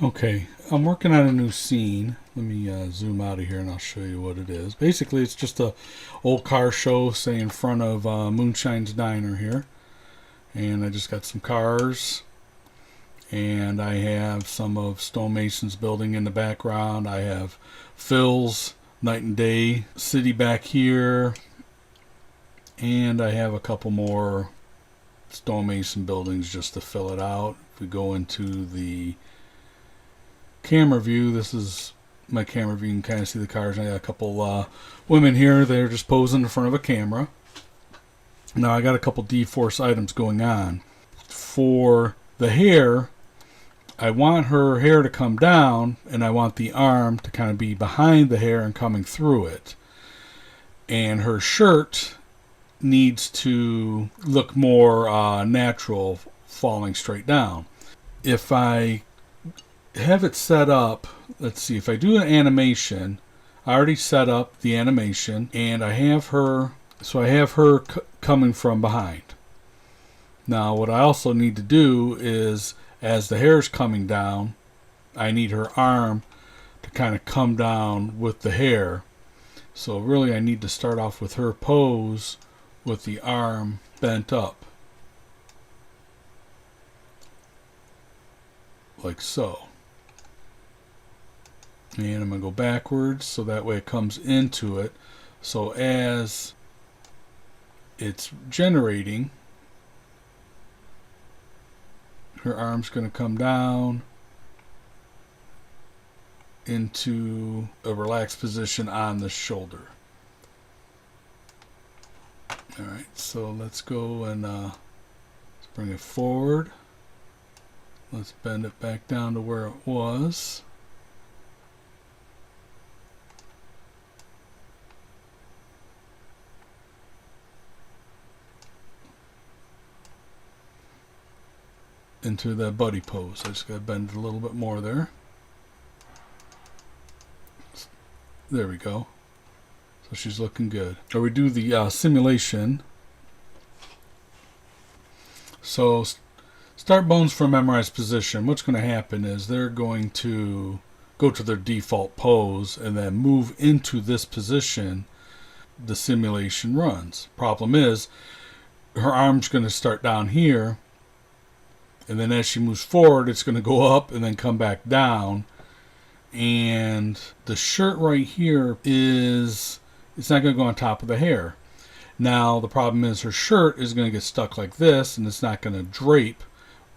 Okay, I'm working on a new scene. Let me zoom out of here and I'll show you what it is. Basically, it's just a old car show, say in front of Moonshine's Diner here. And I just got some cars, and I have some of Stonemason's building in the background. I have Phil's Night and Day City back here, and I have a couple more Stonemason buildings just to fill it out. If we go into the camera view, this is my camera view. You can kind of see the cars. I got a couple women here. They're just posing in front of a camera. Now I got a couple dforce items going on. For the hair, I want her hair to come down, and I want the arm to kind of be behind the hair and coming through it. And her shirt needs to look more natural, falling straight down. If I have it set up, let's see, if I do an animation, I already set up the animation, and I have her, so I have her coming from behind. Now what I also need to do is, as the hair is coming down, I need her arm to kind of come down with the hair. So really I need to start off with her pose with the arm bent up, like so. And I'm going to go backwards so that way it comes into it. So as it's generating, her arm's going to come down into a relaxed position on the shoulder. Alright, so let's go and let's bring it forward. Let's bend it back down to where it was. Into that buddy pose. I just got to bend it a little bit more there. There we go. So she's looking good. Or we do the simulation. So start bones from memorized position. What's going to happen is they're going to go to their default pose and then move into this position. The simulation runs. Problem is, her arm's going to start down here, and then as she moves forward, it's going to go up and then come back down. And the shirt right here it's not going to go on top of the hair. Now the problem is her shirt is going to get stuck like this, and it's not going to drape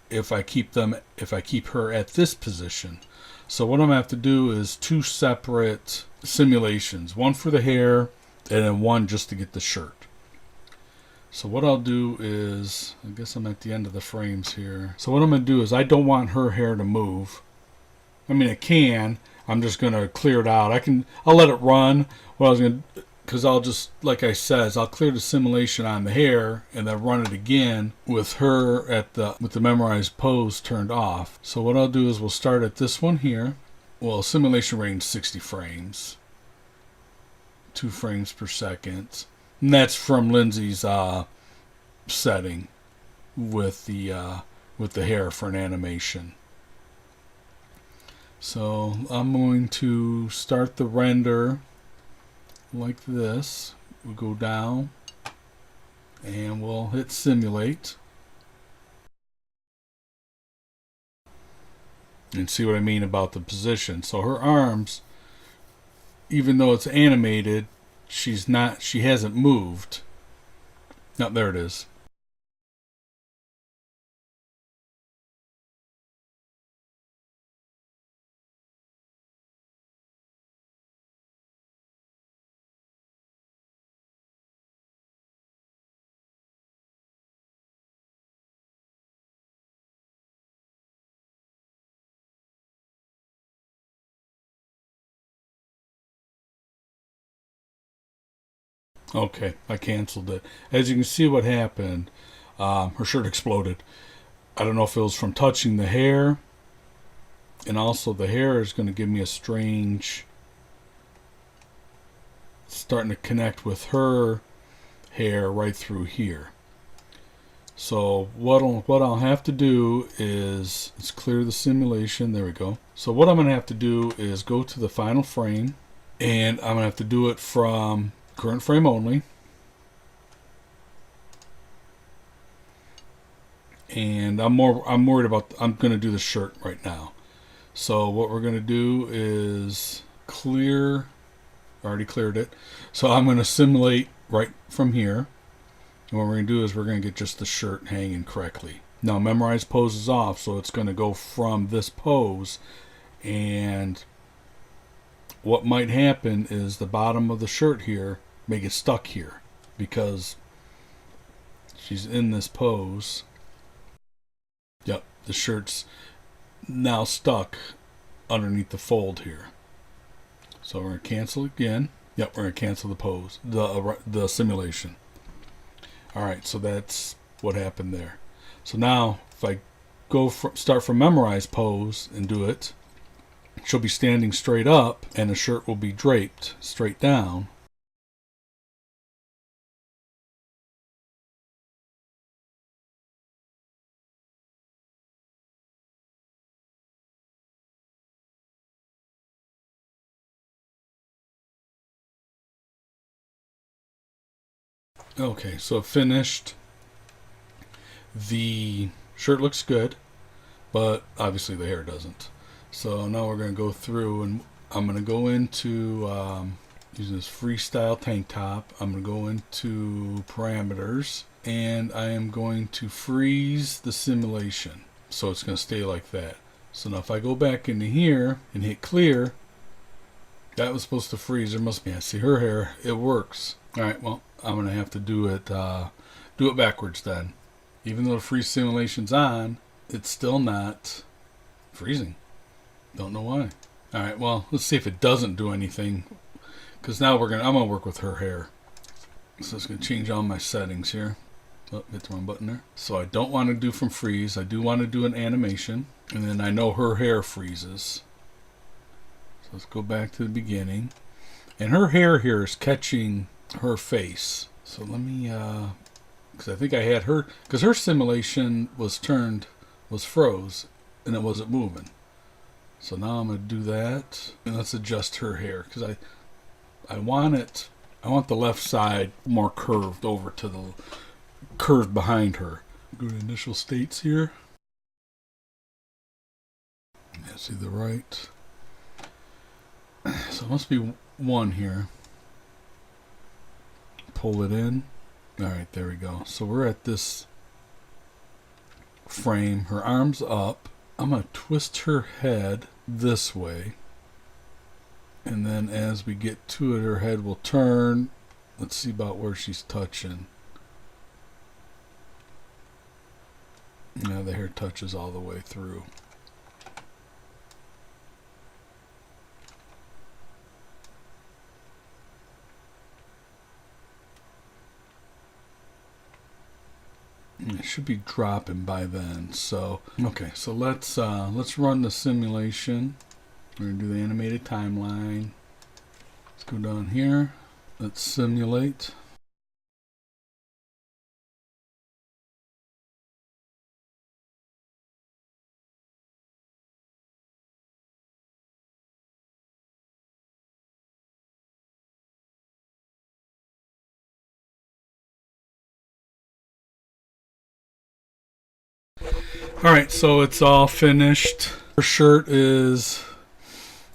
if I keep her at this position. So what I'm going to have to do is two separate simulations, one for the hair and then one just to get the shirt. So what I'll do is, I guess I'm at the end of the frames here. So what I'm going to do is, I don't want her hair to move. I mean, it can. I'm just going to clear it out. I'll let it run. What I was going to, because I'll just, like I said, I'll clear the simulation on the hair and then run it again with her with the memorized pose turned off. So what I'll do is we'll start at this one here. Well, simulation range 60 frames. 2 frames per second. And that's from Lindsay's setting with the hair for an animation. So I'm going to start the render like this. We'll go down and we'll hit simulate. And see what I mean about the position. So her arms, even though it's animated, she hasn't moved. No, there it is. Okay, I canceled it. As you can see what happened, her shirt exploded. I don't know if it was from touching the hair, and also the hair is going to give me a strange, starting to connect with her hair right through here. So what I'll have to do is, let's clear the simulation. There we go. So what I'm going to have to do is go to the final frame, and I'm going to have to do it from current frame only. And I'm worried about, I'm going to do the shirt right now. So what we're going to do is clear, already cleared it. So I'm going to simulate right from here. And what we're going to do is we're going to get just the shirt hanging correctly. Now memorize pose is off, so it's going to go from this pose, and what might happen is the bottom of the shirt here may get stuck here because she's in this pose. Yep, the shirt's now stuck underneath the fold here. So we're going to cancel again. Yep, we're going to cancel the pose, the simulation. Alright, so that's what happened there. So now, if I start from memorize pose and do it, she'll be standing straight up, and the shirt will be draped straight down. Okay, so finished. The shirt looks good, but obviously the hair doesn't. So now we're going to go through, and I'm going to go into using this freestyle tank top. I'm going to go into parameters, and I am going to freeze the simulation. So it's going to stay like that. So now if I go back into here and hit clear, that was supposed to freeze. There must be, yeah, see her hair, it works. Alright, well, I'm going to have to do it backwards then. Even though the freeze simulation's on, it's still not freezing. Don't know why. Alright, well, let's see if it doesn't do anything. Because now I'm going to work with her hair. So it's going to change all my settings here. Oh, hit the wrong button there. So I don't want to do from freeze. I do want to do an animation. And then I know her hair freezes. So let's go back to the beginning. And her hair here is catching her face. So let me, because I think I had her, because her simulation was froze, and it wasn't moving. So now I'm going to do that, and let's adjust her hair, because I want the left side more curved over to the curve behind her. Go to initial states here. Yeah, see the right. So it must be 1 here. Pull it in. Alright, there we go. So we're at this frame. Her arm's up. I'm going to twist her head this way. And then as we get to it, her head will turn. Let's see about where she's touching. Now the hair touches all the way through. It should be dropping by then. So okay, so let's run the simulation. We're gonna do the animated timeline. Let's go down here. Let's simulate. Alright, so it's all finished. Her shirt is,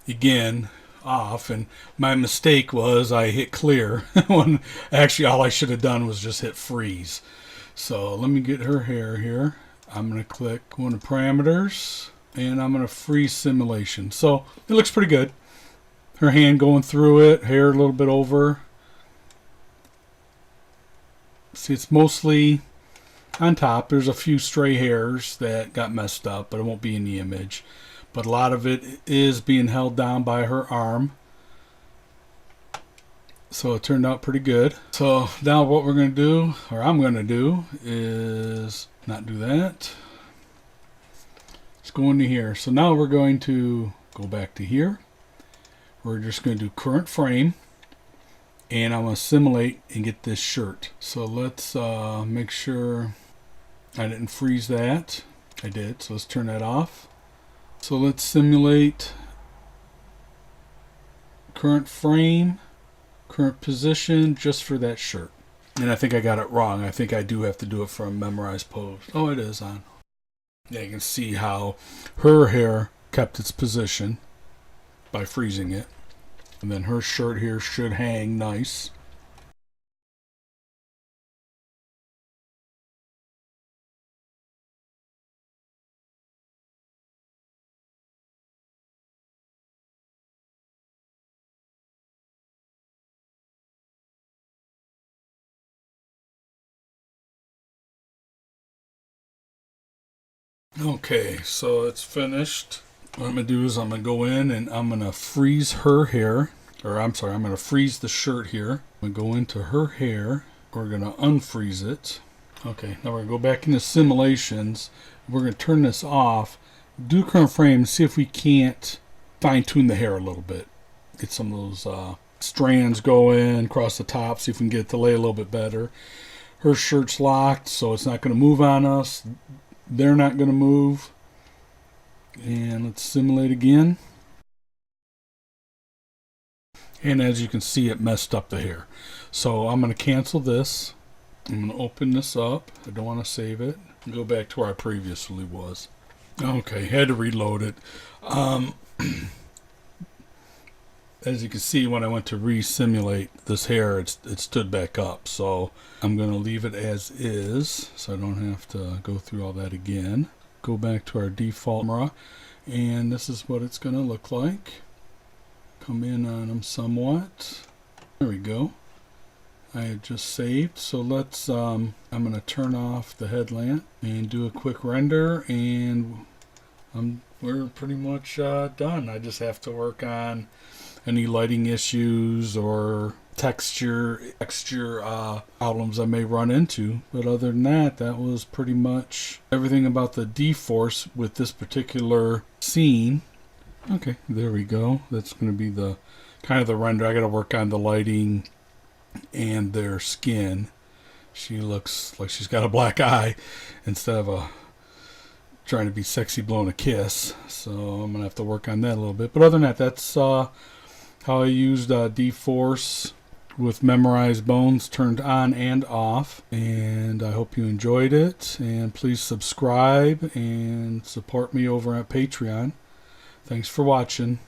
again, off, and my mistake was I hit clear when actually all I should have done was just hit freeze. So let me get her hair here. I'm going to click one of the parameters, and I'm going to freeze simulation. So it looks pretty good. Her hand going through it, hair a little bit over. See, it's mostly on top. There's a few stray hairs that got messed up, but it won't be in the image. But a lot of it is being held down by her arm. So it turned out pretty good. So now what we're going to do, or I'm going to do, is not do that. Let's go into here. So now we're going to go back to here. We're just going to do current frame. And I'm going to simulate and get this shirt. So let's make sure I didn't freeze that. I did, so let's turn that off. So let's simulate current frame, current position, just for that shirt. And I think I got it wrong. I think I do have to do it from memorized pose. Oh, it is on. Yeah, you can see how her hair kept its position by freezing it. And then her shirt here should hang nice. Okay, so it's finished. What I'm going to do is I'm going to go in and I'm going to freeze her hair. Or I'm sorry, I'm going to freeze the shirt here. I'm going to go into her hair. We're going to unfreeze it. Okay, now we're going to go back into simulations. We're going to turn this off. Do current frame, see if we can't fine tune the hair a little bit. Get some of those strands going across the top, see if we can get it to lay a little bit better. Her shirt's locked, so it's not going to move on us. They're not going to move. And let's simulate again. And as you can see, it messed up the hair. So I'm going to cancel this. I'm going to open this up. I don't want to save it. Go back to where I previously was. Okay, had to reload it. As you can see, when I went to re-simulate this hair, it stood back up. So I'm going to leave it as is, so I don't have to go through all that again. Go back to our default camera, and this is what it's going to look like. Come in on them somewhat. There we go. I had just saved, so let's I'm going to turn off the headlamp and do a quick render, and we're pretty much done. I just have to work on any lighting issues or texture problems I may run into. But other than that, that was pretty much everything about the dforce with this particular scene. Okay, there we go. That's going to be the kind of the render. I got to work on the lighting and their skin. She looks like she's got a black eye instead of trying to be sexy blowing a kiss. So I'm going to have to work on that a little bit. But other than that, that's how I used dforce with memorized bones turned on and off. And I hope you enjoyed it. And please subscribe and support me over at Patreon. Thanks for watching.